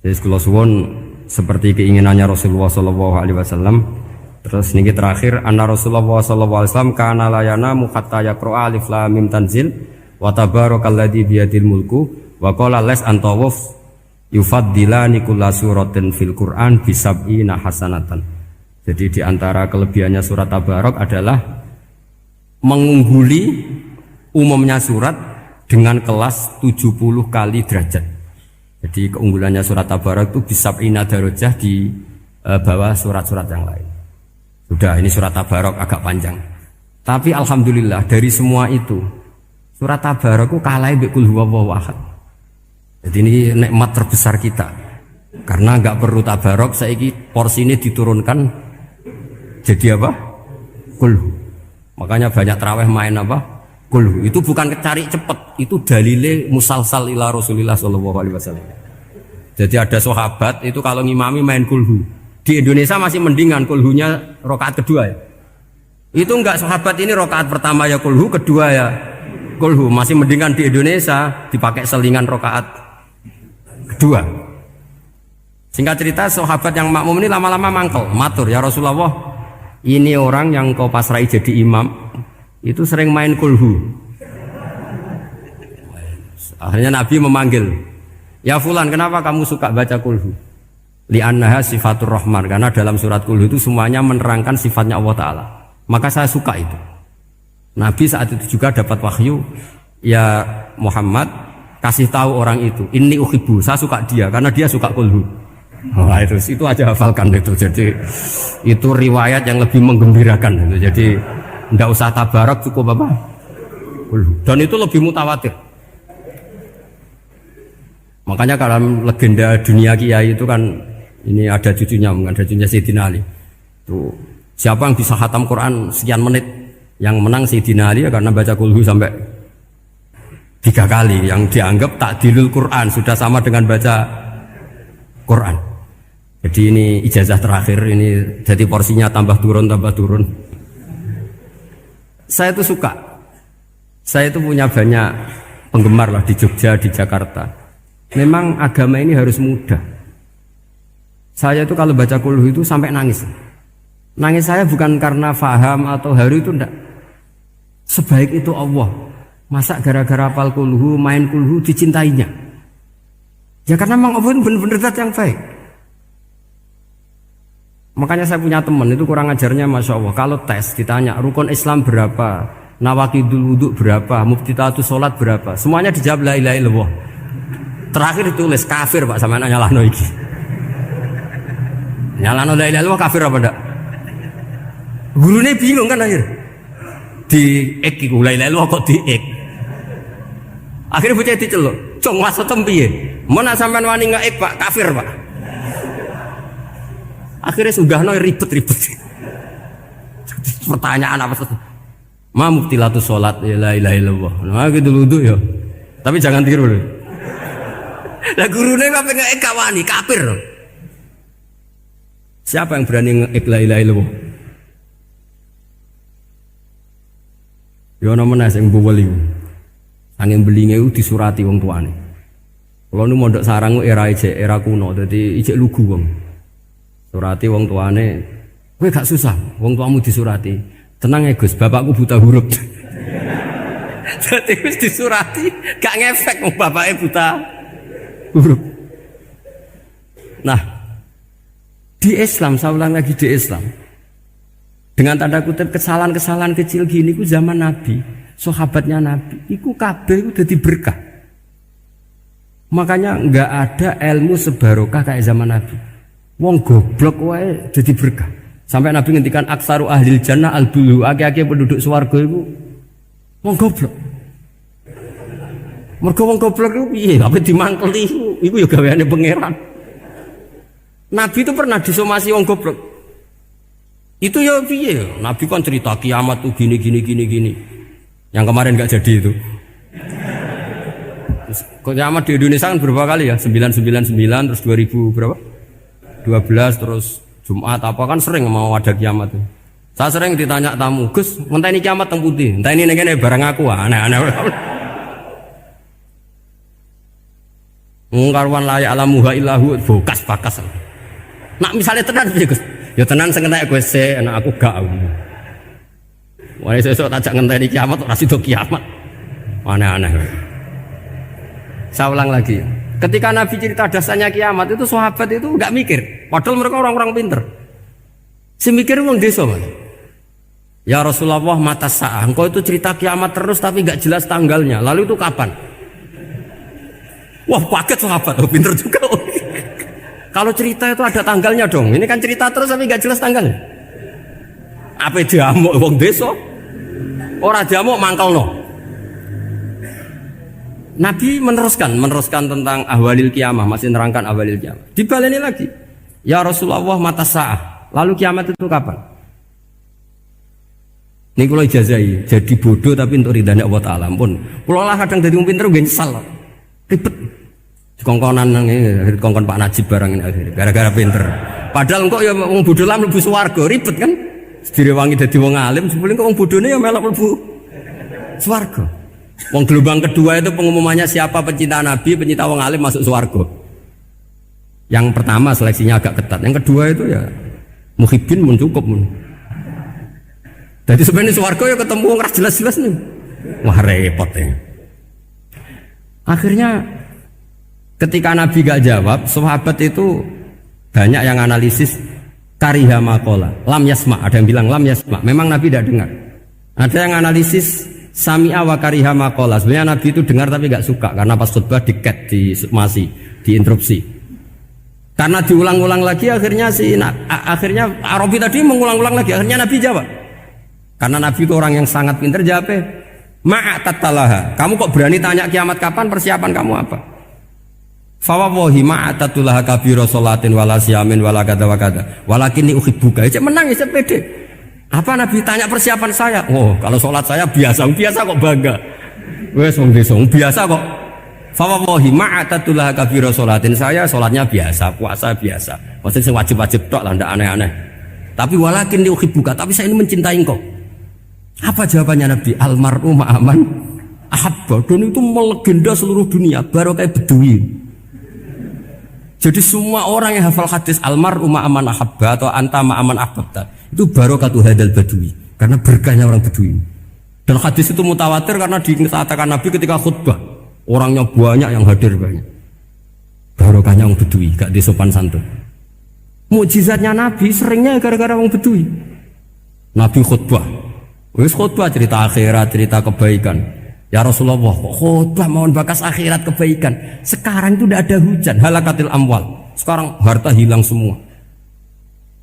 Jadi kula suwun seperti keinginannya Rasulullah sallallahu alaihi wasallam. Terus niki terakhir anna Rasulullah sallallahu alaihi wasallam kana la yanamu hatta yaqra alif lam mim tanzil wa tabarakalladzi biyadil mulku wa qala las antawaf yufaddilani kulla suratin fil Qur'an bisab'ina hasanatan. Jadi di antara kelebihannya surat Tabarok adalah mengungguli umumnya surat dengan kelas 70 kali derajat. Jadi keunggulannya surat Tabarok itu bisab'ina darajah di bawah surat-surat yang lain. Sudah, ini surat Tabarok agak panjang. Tapi alhamdulillah dari semua itu surat Tabarok itu kalah mbek Qul huwallahu ahad. Jadi ini nikmat terbesar kita. Karena enggak perlu Tabarok, saiki porsi ini diturunkan jadi apa? Qul. Makanya banyak tarawih main apa? Qul. Itu bukan cari cepet, itu dalile musalsal ila Rasulillah sallallahu alaihi wasallam. Jadi ada sahabat itu kalau ngimami main kulhu. Di Indonesia masih mendingan kulhunya rakaat kedua ya. Itu enggak sahabat ini rakaat pertama ya kulhu, kedua ya kulhu. Masih mendingan di Indonesia dipakai selingan rakaat kedua. Singkat cerita sahabat yang makmum ini lama-lama mangkel, matur ya Rasulullah. Ini orang yang kau pasrai jadi imam itu sering main kulhu. Akhirnya Nabi memanggil, ya Fulan, kenapa kamu suka baca kulhu? Li'annaha sifatur rahman, karena dalam surat kulhu itu semuanya menerangkan sifatnya Allah Ta'ala. Maka saya suka itu. Nabi saat itu juga dapat wahyu, ya Muhammad, kasih tahu orang itu, inni uhibbu, saya suka dia karena dia suka kulhu. Nah, itu aja hafalkan itu. Jadi itu riwayat yang lebih menggembirakan itu. Jadi tidak usah Tabarok, cukup apa? Kulhu. Dan itu lebih mutawatir. Makanya dalam legenda dunia kiai itu kan ini ada cucunya Sayyidina Ali. Tuh, siapa yang bisa khatam Quran sekian menit? Yang menang Sayyidina Ali ya, karena baca kulhu sampai 3 kali. Yang dianggap takdilul Quran, sudah sama dengan baca Quran. Jadi ini ijazah terakhir, ini jadi porsinya tambah turun. Saya itu suka. Saya itu punya banyak penggemar lah di Jogja, di Jakarta. Memang agama ini harus mudah. Saya itu kalau baca kulhu itu sampai nangis. Nangis saya bukan karena faham atau haru, itu enggak. Sebaik itu Allah. Masa gara-gara hafal kulhu, main kulhu dicintainya? Ya karena memang Allah itu benar-benar zat yang baik. Makanya saya punya teman itu kurang ajarnya Masya Allah. Kalau tes ditanya rukun Islam berapa, nawakidul wudhu berapa, muftitatus sholat berapa, semuanya dijawab la ilaha illallah. Terakhir ditulis kafir Pak, sama nyalano iki. Nyalano la ilaha illallah kafir apa enggak? Gurunya bingung kan akhir. Di ek iku la ilaha illallah kok di ek. Akhirnya bocah diceluk, "Cung maksudem piye? Mun sampean wani ngeek Pak, kafir Pak." Akhirnya sudah ribet-ribet. Pertanyaan apa tuh? Ma mubtilatus sholat ya la ilaha illallah. Nah gitu wudu ya. Tapi jangan tiru loh. Lah gurune apa ngeek wani kafir. Siapa yang berani ngeek la ilaha illallah? Ya ana meneh sing mboweli. Angin belinge disurati wong tuane. Kalau nu mondok sarang era kuno, jadi ijek lugu wong. Surati wong tuane, kowe gak susah, wong tuamu disurati. Tenang ya Gus, bapakku buta huruf. Jadi wis disurati, gak ngefek wong bapaknya buta huruf. Nah, di Islam, saya ulang lagi di Islam. Dengan tanda kutip kesalahan-kesalahan kecil gini ku zaman Nabi, sahabatnya Nabi, iku kabeh udah berkah. Makanya enggak ada ilmu sebarokah kayak zaman Nabi. Wong goblok wae jadi berkah. Sampai Nabi ngendikan aksaru ahlil jannah al-bulu, akeh-akeh penduduk swarga iku wong goblok. Mergo wong goblok iku piye? Apa dimangkeli iku ya gaweane pangeran. Nabi itu pernah disomasi wong goblok. Itu ya piye? Nabi kan cerita kiamat tuh gini. Yang kemarin enggak jadi itu. Kiamat di Indonesia kan berapa kali ya? 999 terus 2000 berapa? 12 terus Jumat apa kan sering mau ada kiamat tuh. Saya sering ditanya tamu, Gus, entah ini kiamat teng putih, entah ini barang aku aneh-aneh. Ngkarwan la ya'lamuha illahu bokas bakas. Nak misalnya tenan piye Gus? Ya tenan sing entek kowe sik, anak aku gak. Wah sesuk tajak ngenteni kiamat ora sida kiamat. Aneh-aneh. Saya ulang lagi. Ketika Nabi cerita dasarnya kiamat itu sahabat itu enggak mikir. Padahal mereka orang-orang pinter. Si mikir wong desa, Mas. Ya Rasulullah mata sa'ah. Engkau itu cerita kiamat terus tapi enggak jelas tanggalnya. Lalu itu kapan? Wah, kaget sahabat. Oh, pinter juga. Kalau cerita itu ada tanggalnya dong. Ini kan cerita terus tapi enggak jelas tanggalnya. Apa diamuk wong desa? Ora diamuk mangkelno. Nabi meneruskan tentang ahwalil kiamah, masih nerangkan ahwalil kiamah. Dibaleni lagi. Ya Rasulullah mata sa'ah. Lalu kiamat itu kapan? Ini kalau ijazai, jadi bodoh tapi untuk ridhanya Allah Ta'ala pun. Kalau lah kadang jadi pinter gak nyesal. Ribet. Kongkonan ini, kongkon Pak Najib barang ini akhirnya. Gara-gara pinter. Padahal kok ya wong bodoh lah mlebu swarga, ribet kan? Direwangi dadi wong alim, sebelum kok wong bodohne ya melok mlebu swarga. Wong gelombang kedua itu pengumumannya siapa pencinta Nabi, pencinta wong alim masuk swarga. Yang pertama seleksinya agak ketat, yang kedua itu ya muhibbin mun cukup mun. Jadi sebenarnya swarga ya ketemu wong ras jelas-jelas nih. Wah repot ya. Akhirnya ketika Nabi gak jawab, sahabat itu banyak yang analisis kariha maqala, lam yasma, ada yang bilang lam yasma. Memang Nabi tidak dengar. Ada yang analisis sami'a wa kariha maqala. Sebenarnya Nabi itu dengar tapi gak suka karena pas khutbah diket, diinterupsi. Karena diulang-ulang lagi akhirnya akhirnya Arabi tadi mengulang-ulang lagi. Akhirnya Nabi jawab. Karena Nabi itu orang yang sangat pintar, jawabnya ma'atatalaha. Kamu kok berani tanya kiamat kapan, persiapan kamu apa? Fawawahi ma'atatulaha kabiro sholatin wala siyamin wala kata wa kata walakinni uhibbuka. Cek menang ya pede. Apa Nabi tanya persiapan saya? Oh kalau sholat saya biasa kok bangga. Wes wong desa biasa kok. Fawawahi ma'atatulaha kabiro sholatin, saya sholatnya biasa, puasa biasa. Maksudnya sing wajib-wajib tok lah, ndak aneh-aneh. Tapi walakinni uhibbuka, tapi saya ini mencintai engkau. Apa jawabannya Nabi? Almar'u ma'aman ahabba. Dan itu melegenda seluruh dunia, baru kayak Bedui. Jadi semua orang yang hafal hadis almar'u ma'aman ahabba atau anta ma'aman ahbabta, itu barokatu hadal Badui, karena berkahnya orang Bedui. Dan hadis itu mutawatir karena dikatakan Nabi ketika khutbah, orangnya banyak yang hadir banyak. Barokahnya orang Bedui, gak disopan santun. Mukjizatnya Nabi seringnya gara-gara orang Bedui. Nabi khutbah, wis khutbah cerita akhirat, cerita kebaikan. Ya Rasulullah, khutbah mohon bakas akhirat kebaikan. Sekarang itu tidak ada hujan, halakatil amwal. Sekarang harta hilang semua.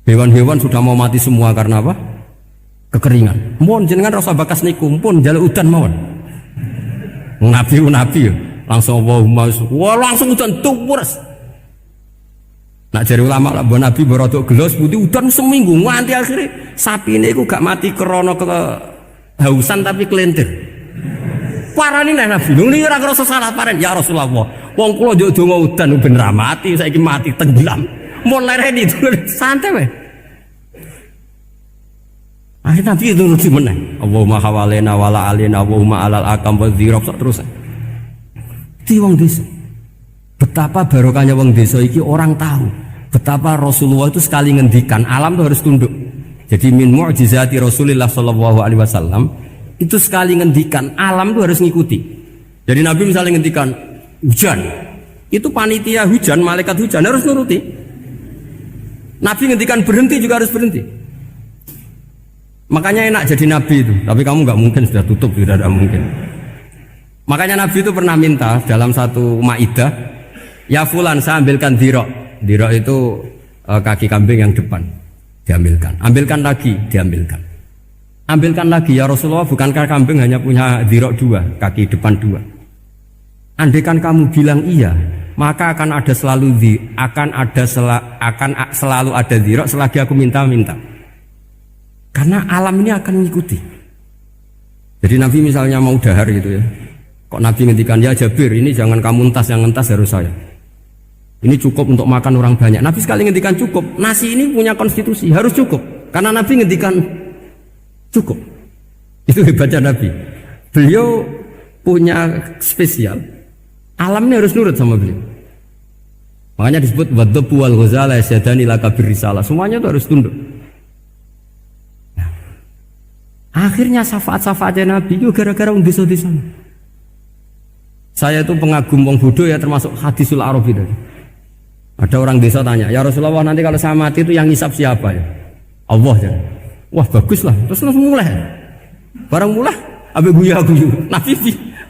Hewan-hewan sudah mau mati semua karena apa? Kekeringan. Mohon jenengan rasa bakas niku pun jaluk udan mohon. Nabi langsung Allahumma wah langsung udan tuwurs. Nak jari ulama lah Nabi berodok gelos putih udan seminggu nganti akhirnya sapi ini aku gak mati krono kehausan tapi kelentir. Parani nih Nabi, ini orang rasa salah paren ya Rasulullah. Wong kula njuk donga udan ben ra mati, saiki mati tenggelam. Mun lereni itu santai weh. Akhirnya Nabi itu nuruti meneh. Allahumma hawalena wala alina Allahumma alal akam wa dzirab terus. Di wong desa. Betapa barokahnya wong desa iki orang tahu. Betapa Rasulullah itu sekali ngendikan alam itu harus tunduk. Jadi min mu'jizati Rasulullah sallallahu alaihi wasallam itu sekali ngendikan alam itu harus ngikuti. Jadi Nabi misalnya ngendikan hujan, itu panitia hujan, malaikat hujan harus nuruti. Nabi ngendikan berhenti juga harus berhenti. Makanya enak jadi Nabi itu. Tapi kamu nggak mungkin, sudah tutup, tidak ada mungkin. Makanya Nabi itu pernah minta dalam satu maidah, ya fulan saya ambilkan dirok. Dirok itu kaki kambing yang depan, diambilkan. Ambilkan lagi, diambilkan. Ambilkan lagi ya Rasulullah, bukankah kambing hanya punya dirok dua, kaki depan dua? Andaikan kamu bilang iya, maka akan selalu ada dirok selagi aku minta. Karena alam ini akan mengikuti. Jadi Nabi misalnya mau dahar gitu ya, kok Nabi ngendikan ya Jabir, ini jangan kamu entas, yang entas harus saya. Ini cukup untuk makan orang banyak. Nabi sekali ngendikan cukup. Nasi ini punya konstitusi, harus cukup. Karena Nabi ngendikan cukup. Itu hebatnya Nabi. Beliau punya spesial. Alam ini harus nurut sama beliau. Makanya disebut wadhabu wal ghazala yasyadani laka birrisalah. Semuanya itu harus tunduk. Nah, akhirnya syafaat-syafaatnya Nabi itu gara-gara desa-desa. Saya itu pengagum wong bodoh ya, termasuk hadisul Arabi tadi. Ada orang desa tanya, ya Rasulullah nanti kalau saya mati itu yang ngisap siapa ya? Allah ya. Wah bagus lah, terus langsung mulai. Barang mulai, abe guya-guyu. Nabi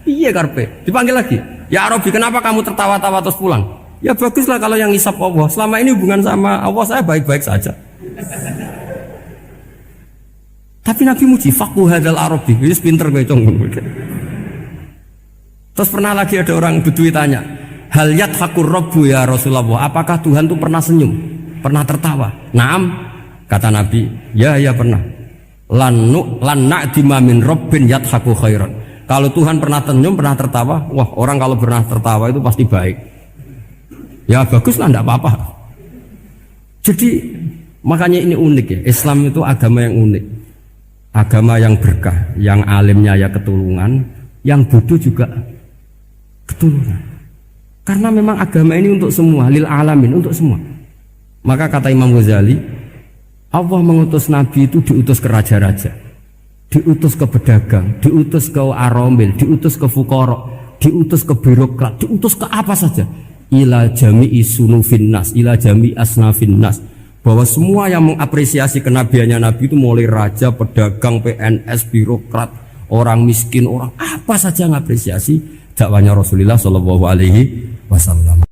iya karpe, dipanggil lagi. Ya Arabi, kenapa kamu tertawa-tawa terus pulang? Ya baguslah kalau yang ngisap Allah. Selama ini hubungan sama Allah saya baik-baik saja. Tapi Nabi muji faqhu hadzal Arabi, wis pinter kowe cong. Terus pernah lagi ada orang Bedui tanya, hal yadhakur rabbu ya Rasulullah, apakah Tuhan itu pernah senyum, pernah tertawa? Naam, kata Nabi, ya pernah. Lan na'dima min rabbin yadhaku khairan. Kalau Tuhan pernah senyum, pernah tertawa, wah orang kalau pernah tertawa itu pasti baik. Ya baguslah, enggak apa-apa. Jadi makanya ini unik ya, Islam itu agama yang unik. Agama yang berkah, yang alimnya ya ketulungan, yang bodoh juga ketulungan. Karena memang agama ini untuk semua, lil alamin, untuk semua. Maka kata Imam Ghazali, Allah mengutus Nabi itu diutus ke raja-raja, diutus ke pedagang, diutus ke aromil, diutus ke fuqara, diutus ke birokrat, diutus ke apa saja. Ila jami'i sunufin nas, ila jami'i asnafin nas. Bahwa semua yang mengapresiasi kenabiannya Nabi itu mulai raja, pedagang, PNS, birokrat, orang miskin, orang apa saja mengapresiasi dakwahnya Rasulullah Shallallahu Alaihi Wasallam.